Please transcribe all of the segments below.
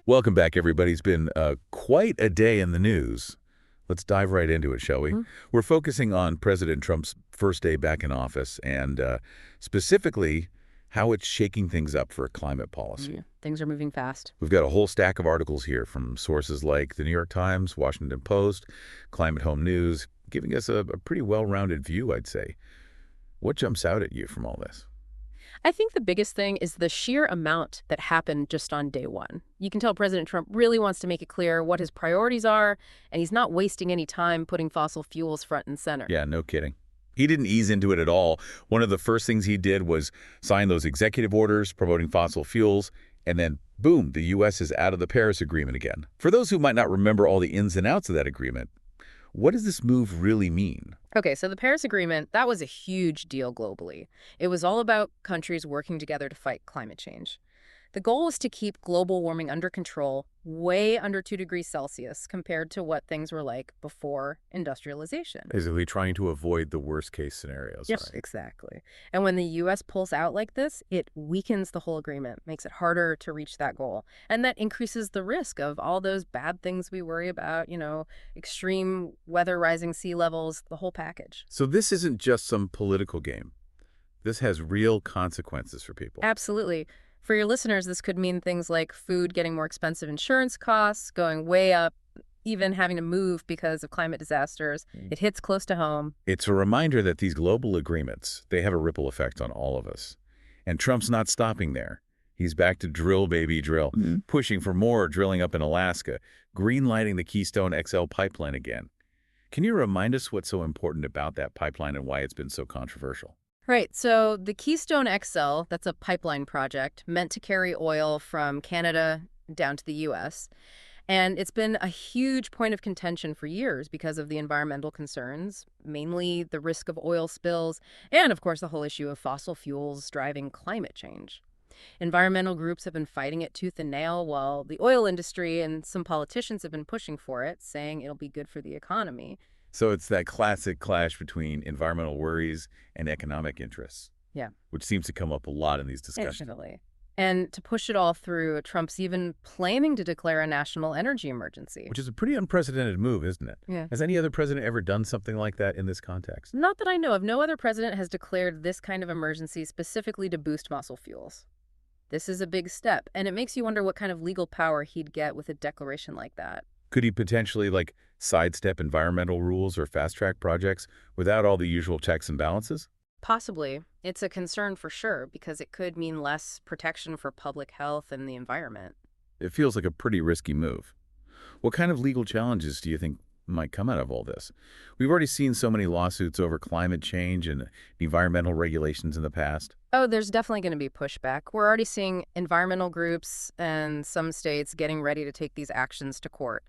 Welcome back, everybody. It's been quite a day in the news. Let's dive right into it, shall we? We're focusing on President Trump's first day back in office and specifically how it's shaking things up for climate policy. Yeah, things are moving fast. We've got a whole stack of articles here from sources like the New York Times, Washington Post, Climate Home News, giving us a pretty well-rounded view, I'd say. What jumps out at you from all this? I think the biggest thing is the sheer amount that happened just on day one. You can tell President Trump really wants to make it clear what his priorities are, and he's not wasting any time putting fossil fuels front and center. Yeah, no kidding. He didn't ease into it at all. One of the first things he did was sign those executive orders promoting fossil fuels, and then, boom, the U.S. is out of the Paris Agreement again. For those who might not remember all the ins and outs of that agreement, what does this move really mean? Okay, so the Paris Agreement, that was a huge deal globally. It was all about countries working together to fight climate change. The goal was to keep global warming under control, way under 2 degrees Celsius, compared to what things were like before industrialization. Basically trying to avoid the worst-case scenarios. Yes, right? Exactly. And when the U.S. pulls out like this, it weakens the whole agreement, makes it harder to reach that goal. And that increases the risk of all those bad things we worry about, extreme weather, rising sea levels, the whole package. So this isn't just some political game. This has real consequences for people. Absolutely. For your listeners, this could mean things like food getting more expensive, insurance costs going way up, even having to move because of climate disasters. It hits close to home. It's a reminder that these global agreements, they have a ripple effect on all of us. And Trump's not stopping there. He's back to drill, baby, drill, pushing for more drilling up in Alaska, green-lighting the Keystone XL pipeline again. Can you remind us what's so important about that pipeline and why it's been so controversial? Right. So the Keystone XL, that's a pipeline project meant to carry oil from Canada down to the U.S. And it's been a huge point of contention for years because of the environmental concerns, mainly the risk of oil spills, and, of course, the whole issue of fossil fuels driving climate change. Environmental groups have been fighting it tooth and nail, while the oil industry and some politicians have been pushing for it, saying it'll be good for the economy. So it's that classic clash between environmental worries and economic interests. Yeah. Which seems to come up a lot in these discussions. Definitely. And to push it all through, Trump's even planning to declare a national energy emergency. Which is a pretty unprecedented move, isn't it? Yeah. Has any other president ever done something like that in this context? Not that I know of. No other president has declared this kind of emergency specifically to boost fossil fuels. This is a big step, and it makes you wonder what kind of legal power he'd get with a declaration like that. Could he potentially, sidestep environmental rules or fast-track projects without all the usual checks and balances? Possibly. It's a concern for sure, because it could mean less protection for public health and the environment. It feels like a pretty risky move. What kind of legal challenges do you think might come out of all this? We've already seen so many lawsuits over climate change and environmental regulations in the past. Oh, there's definitely going to be pushback. We're already seeing environmental groups and some states getting ready to take these actions to court.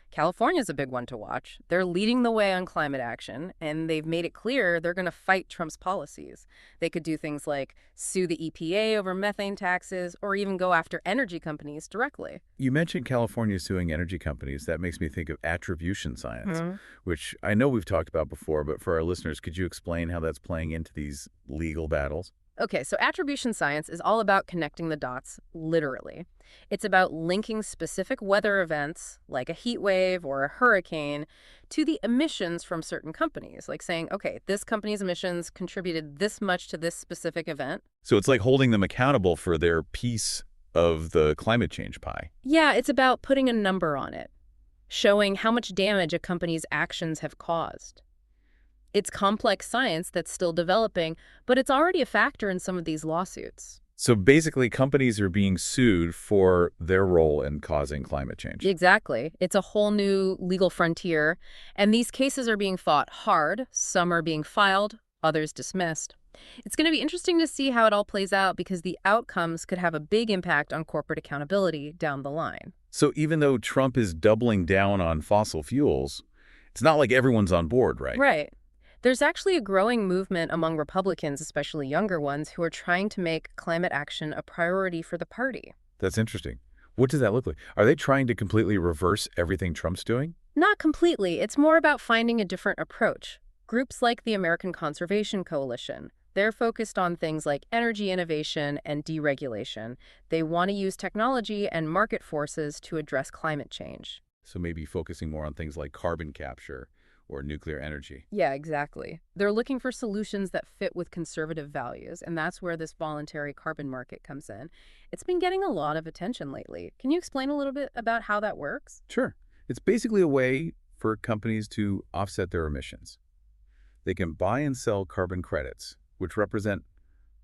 California's a big one to watch. They're leading the way on climate action, and they've made it clear they're going to fight Trump's policies. They could do things like sue the EPA over methane taxes or even go after energy companies directly. You mentioned California suing energy companies. That makes me think of attribution science, which I know we've talked about before, but for our listeners, could you explain how that's playing into these legal battles? Okay, so attribution science is all about connecting the dots, literally. It's about linking specific weather events, like a heat wave or a hurricane, to the emissions from certain companies, like saying, okay, this company's emissions contributed this much to this specific event. So it's like holding them accountable for their piece of the climate change pie. Yeah, it's about putting a number on it, showing how much damage a company's actions have caused. It's complex science that's still developing, but it's already a factor in some of these lawsuits. So basically, companies are being sued for their role in causing climate change. Exactly. It's a whole new legal frontier, and these cases are being fought hard. Some are being filed, others dismissed. It's going to be interesting to see how it all plays out because the outcomes could have a big impact on corporate accountability down the line. So even though Trump is doubling down on fossil fuels, it's not like everyone's on board, right? Right. There's actually a growing movement among Republicans, especially younger ones, who are trying to make climate action a priority for the party. That's interesting. What does that look like? Are they trying to completely reverse everything Trump's doing? Not completely. It's more about finding a different approach. Groups like the American Conservation Coalition, They're focused on things like energy innovation and deregulation. They want to use technology and market forces to address climate change. So maybe focusing more on things like carbon capture or nuclear energy. Yeah, exactly. They're looking for solutions that fit with conservative values, and that's where this voluntary carbon market comes in. It's been getting a lot of attention lately. Can you explain a little bit about how that works? Sure. It's basically a way for companies to offset their emissions. They can buy and sell carbon credits, which represent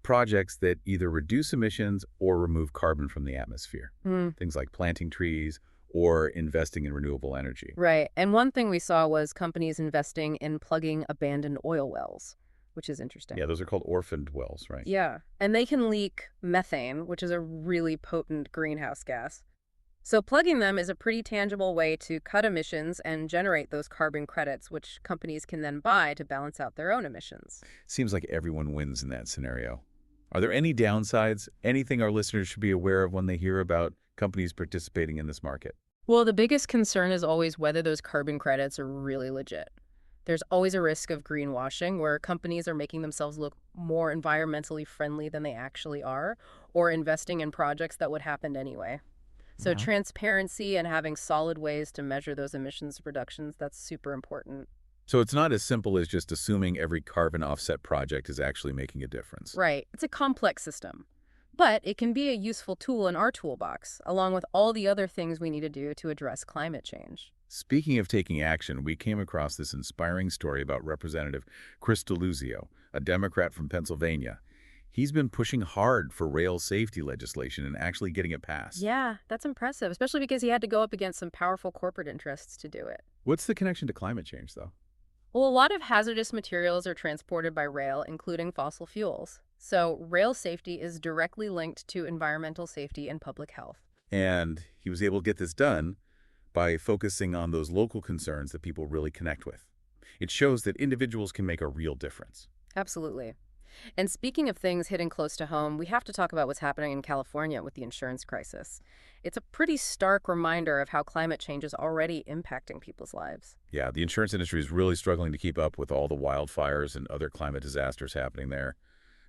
projects that either reduce emissions or remove carbon from the atmosphere. Hmm. Things like planting trees or investing in renewable energy. Right. And one thing we saw was companies investing in plugging abandoned oil wells, which is interesting. Yeah, those are called orphaned wells, right? Yeah. And they can leak methane, which is a really potent greenhouse gas. So plugging them is a pretty tangible way to cut emissions and generate those carbon credits, which companies can then buy to balance out their own emissions. Seems like everyone wins in that scenario. Are there any downsides? Anything our listeners should be aware of when they hear about companies participating in this market? Well, the biggest concern is always whether those carbon credits are really legit. There's always a risk of greenwashing, where companies are making themselves look more environmentally friendly than they actually are, or investing in projects that would happen anyway. So Yeah. transparency and having solid ways to measure those emissions reductions, that's super important. So it's not as simple as just assuming every carbon offset project is actually making a difference. Right. It's a complex system. But it can be a useful tool in our toolbox, along with all the other things we need to do to address climate change. Speaking of taking action, we came across this inspiring story about Representative Chris DeLuzio, a Democrat from Pennsylvania. He's been pushing hard for rail safety legislation and actually getting it passed. Yeah, that's impressive, especially because he had to go up against some powerful corporate interests to do it. What's the connection to climate change, though? Well, a lot of hazardous materials are transported by rail, including fossil fuels. So rail safety is directly linked to environmental safety and public health. And he was able to get this done by focusing on those local concerns that people really connect with. It shows that individuals can make a real difference. Absolutely. And speaking of things hitting close to home, we have to talk about what's happening in California with the insurance crisis. It's a pretty stark reminder of how climate change is already impacting people's lives. Yeah, the insurance industry is really struggling to keep up with all the wildfires and other climate disasters happening there.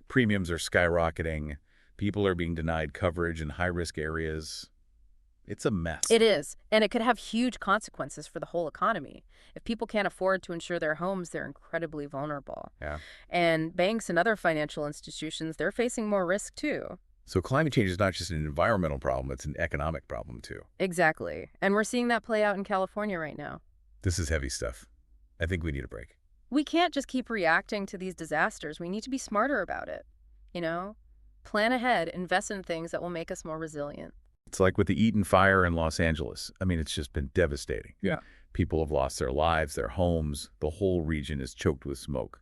Premiums are skyrocketing. People are being denied coverage in high-risk areas. It's a mess. It is, and it could have huge consequences for the whole economy. If people can't afford to insure their homes, they're incredibly vulnerable. Yeah. And banks and other financial institutions, they're facing more risk too. So climate change is not just an environmental problem, it's an economic problem too. Exactly. And we're seeing that play out in California right now. This is heavy stuff. I think we need a break. We can't just keep reacting to these disasters. We need to be smarter about it. You know? Plan ahead, invest in things that will make us more resilient. It's like with the Eaton fire in Los Angeles. I mean, it's just been devastating. Yeah. People have lost their lives, their homes. The whole region is choked with smoke.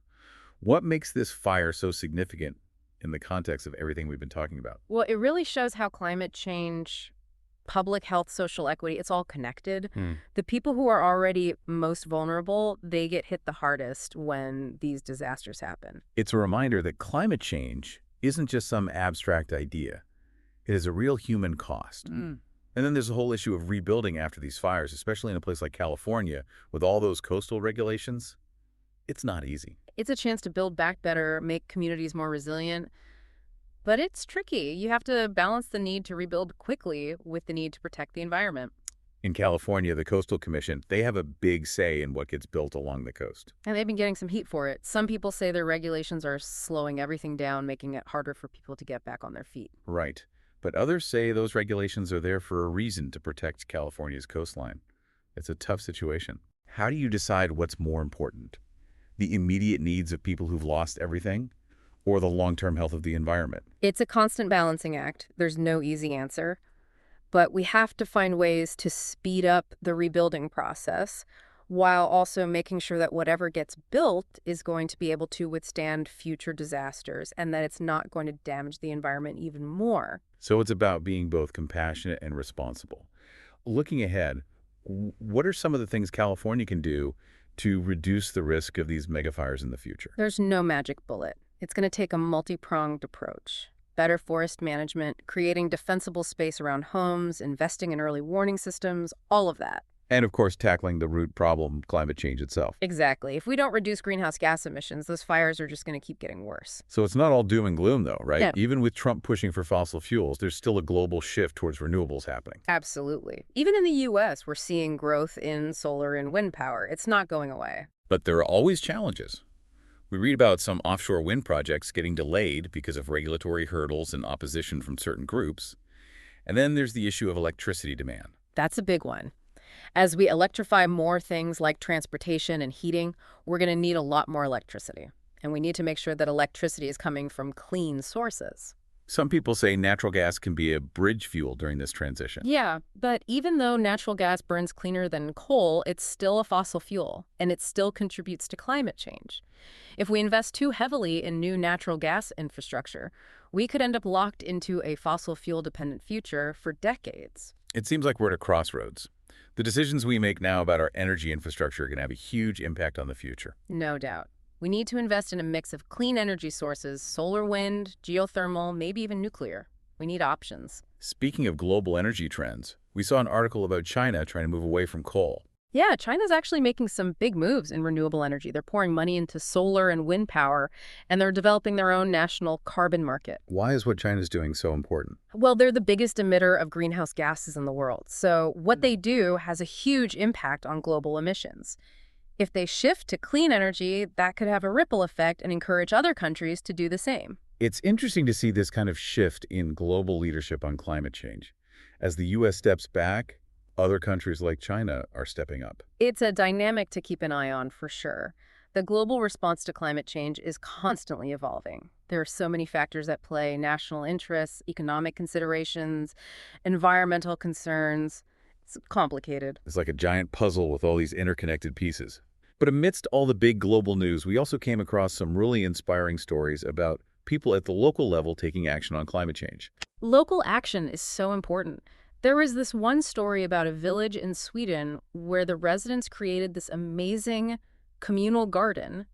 What makes this fire so significant in the context of everything we've been talking about? Well, it really shows how climate change, public health, social equity, it's all connected. The people who are already most vulnerable, they get hit the hardest when these disasters happen. It's a reminder that climate change isn't just some abstract idea. It is a real human cost. And then there's the whole issue of rebuilding after these fires, especially in a place like California with all those coastal regulations. It's not easy. It's a chance to build back better, make communities more resilient. But it's tricky. You have to balance the need to rebuild quickly with the need to protect the environment. In California, the Coastal Commission, they have a big say in what gets built along the coast. And they've been getting some heat for it. Some people say their regulations are slowing everything down, making it harder for people to get back on their feet. Right. But others say those regulations are there for a reason to protect California's coastline. It's a tough situation. How do you decide what's more important? The immediate needs of people who've lost everything, or the long-term health of the environment? It's a constant balancing act. There's no easy answer. But we have to find ways to speed up the rebuilding process while also making sure that whatever gets built is going to be able to withstand future disasters and that it's not going to damage the environment even more. So it's about being both compassionate and responsible. Looking ahead, what are some of the things California can do to reduce the risk of these megafires in the future? There's no magic bullet. It's going to take a multi-pronged approach. Better forest management, creating defensible space around homes, investing in early warning systems, all of that. And of course, tackling the root problem, climate change itself. Exactly. If we don't reduce greenhouse gas emissions, those fires are just going to keep getting worse. So it's not all doom and gloom, though, right? Yeah. Even with Trump pushing for fossil fuels, there's still a global shift towards renewables happening. Absolutely. Even in the U.S., we're seeing growth in solar and wind power. It's not going away. But there are always challenges. We read about some offshore wind projects getting delayed because of regulatory hurdles and opposition from certain groups. And then there's the issue of electricity demand. That's a big one. As we electrify more things like transportation and heating, we're going to need a lot more electricity. And we need to make sure that electricity is coming from clean sources. Some people say natural gas can be a bridge fuel during this transition. Yeah, but even though natural gas burns cleaner than coal, it's still a fossil fuel, and it still contributes to climate change. If we invest too heavily in new natural gas infrastructure, we could end up locked into a fossil fuel-dependent future for decades. It seems like we're at a crossroads. The decisions we make now about our energy infrastructure are going to have a huge impact on the future. No doubt. We need to invest in a mix of clean energy sources, solar, wind, geothermal, maybe even nuclear. We need options. Speaking of global energy trends, we saw an article about China trying to move away from coal. Yeah, China's actually making some big moves in renewable energy. They're pouring money into solar and wind power, and they're developing their own national carbon market. Why is what China's doing so important? Well, they're the biggest emitter of greenhouse gases in the world. So what they do has a huge impact on global emissions. If they shift to clean energy, that could have a ripple effect and encourage other countries to do the same. It's interesting to see this kind of shift in global leadership on climate change. As the U.S. steps back, other countries like China are stepping up. It's a dynamic to keep an eye on for sure. The global response to climate change is constantly evolving. There are so many factors at play: national interests, economic considerations, environmental concerns. It's complicated. It's like a giant puzzle with all these interconnected pieces. But amidst all the big global news, we also came across some really inspiring stories about people at the local level taking action on climate change. Local action is so important. There was this one story about a village in Sweden where the residents created this amazing communal garden.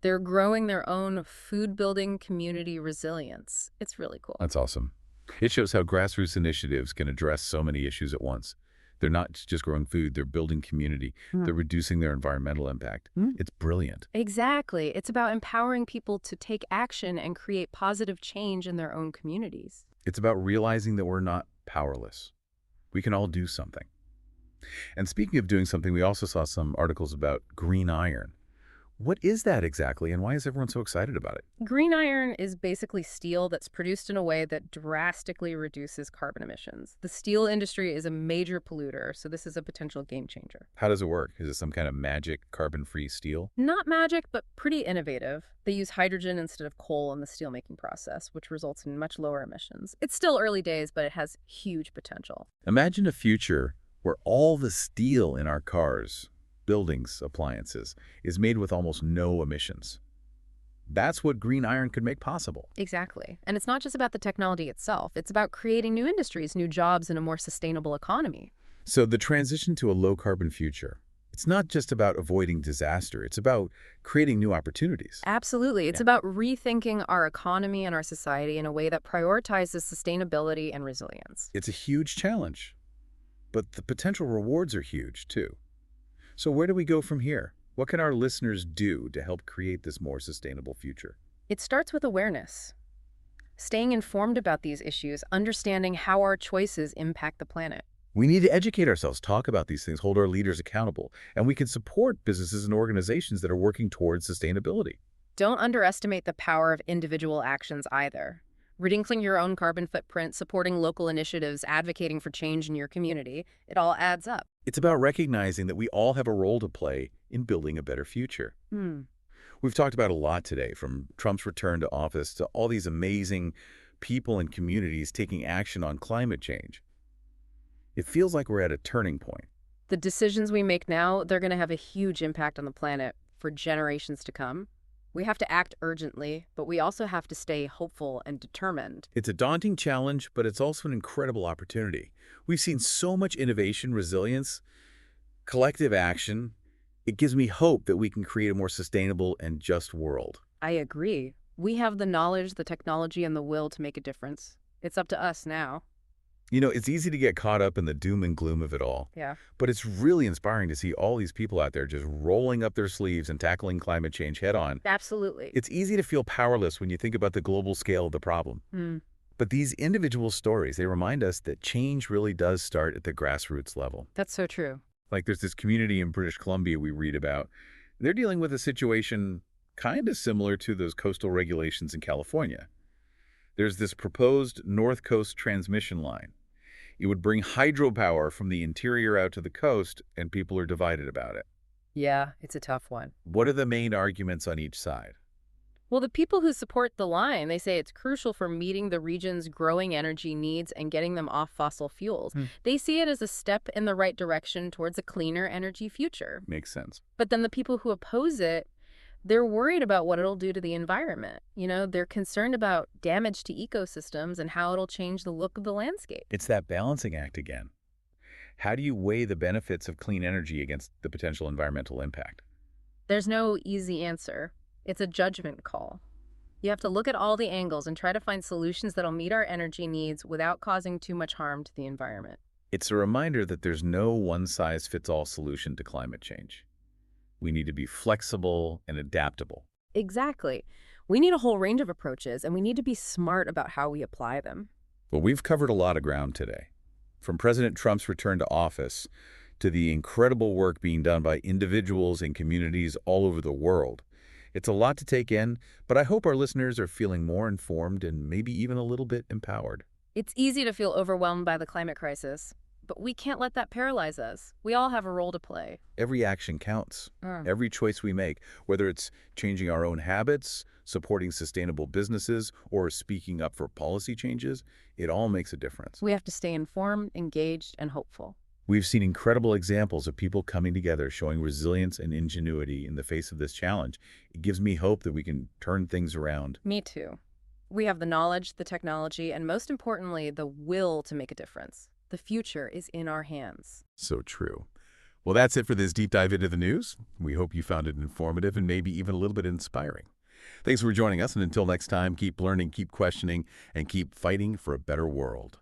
They're growing their own food-building community resilience. It's really cool. That's awesome. It shows how grassroots initiatives can address so many issues at once. They're not just growing food, they're building community. They're reducing their environmental impact. It's brilliant. Exactly. It's about empowering people to take action and create positive change in their own communities. It's about realizing that we're not powerless. We can all do something. And speaking of doing something, we also saw some articles about green iron. What is that exactly, and why is everyone so excited about it? Green iron is basically steel that's produced in a way that drastically reduces carbon emissions. The steel industry is a major polluter, so this is a potential game changer. How does it work? Is it some kind of magic carbon-free steel? Not magic, but pretty innovative. They use hydrogen instead of coal in the steelmaking process, which results in much lower emissions. It's still early days, but it has huge potential. Imagine a future where all the steel in our cars, buildings, appliances, is made with almost no emissions. That's what green iron could make possible. Exactly. And it's not just about the technology itself. It's about creating new industries, new jobs, and a more sustainable economy. So the transition to a low-carbon future, it's not just about avoiding disaster. It's about creating new opportunities. Absolutely. It's about rethinking our economy and our society in a way that prioritizes sustainability and resilience. It's a huge challenge, but the potential rewards are huge, too. So where do we go from here? What can our listeners do to help create this more sustainable future? It starts with awareness. Staying informed about these issues, understanding how our choices impact the planet. We need to educate ourselves, talk about these things, hold our leaders accountable, and we can support businesses and organizations that are working towards sustainability. Don't underestimate the power of individual actions either. Reducing your own carbon footprint, supporting local initiatives, advocating for change in your community, it all adds up. It's about recognizing that we all have a role to play in building a better future. We've talked about a lot today, from Trump's return to office to all these amazing people and communities taking action on climate change. It feels like we're at a turning point. The decisions we make now, they're going to have a huge impact on the planet for generations to come. We have to act urgently, but we also have to stay hopeful and determined. It's a daunting challenge, but it's also an incredible opportunity. We've seen so much innovation, resilience, collective action. It gives me hope that we can create a more sustainable and just world. I agree. We have the knowledge, the technology, and the will to make a difference. It's up to us now. It's easy to get caught up in the doom and gloom of it all. Yeah. But it's really inspiring to see all these people out there just rolling up their sleeves and tackling climate change head on. Absolutely. It's easy to feel powerless when you think about the global scale of the problem. Mm. But these individual stories, they remind us that change really does start at the grassroots level. That's so true. Like there's this community in British Columbia we read about. They're dealing with a situation kind of similar to those coastal regulations in California. There's this proposed North Coast transmission line. It would bring hydropower from the interior out to the coast, and people are divided about it. Yeah, it's a tough one. What are the main arguments on each side? Well, the people who support the line, they say it's crucial for meeting the region's growing energy needs and getting them off fossil fuels. They see it as a step in the right direction towards a cleaner energy future. Makes sense. But then the people who oppose it, they're worried about what it'll do to the environment. They're concerned about damage to ecosystems and how it'll change the look of the landscape. It's that balancing act again. How do you weigh the benefits of clean energy against the potential environmental impact? There's no easy answer. It's a judgment call. You have to look at all the angles and try to find solutions that'll meet our energy needs without causing too much harm to the environment. It's a reminder that there's no one-size-fits-all solution to climate change. We need to be flexible and adaptable. Exactly. We need a whole range of approaches, and we need to be smart about how we apply them. Well, we've covered a lot of ground today. From President Trump's return to office to the incredible work being done by individuals and communities all over the world. It's a lot to take in, but I hope our listeners are feeling more informed and maybe even a little bit empowered. It's easy to feel overwhelmed by the climate crisis, but we can't let that paralyze us. We all have a role to play. Every action counts. Every choice we make, whether it's changing our own habits, supporting sustainable businesses, or speaking up for policy changes, it all makes a difference. We have to stay informed, engaged, and hopeful. We've seen incredible examples of people coming together, showing resilience and ingenuity in the face of this challenge. It gives me hope that we can turn things around. Me too. We have the knowledge, the technology, and most importantly, the will to make a difference. The future is in our hands. So true. Well, that's it for this deep dive into the news. We hope you found it informative and maybe even a little bit inspiring. Thanks for joining us, and until next time, keep learning, keep questioning, and keep fighting for a better world.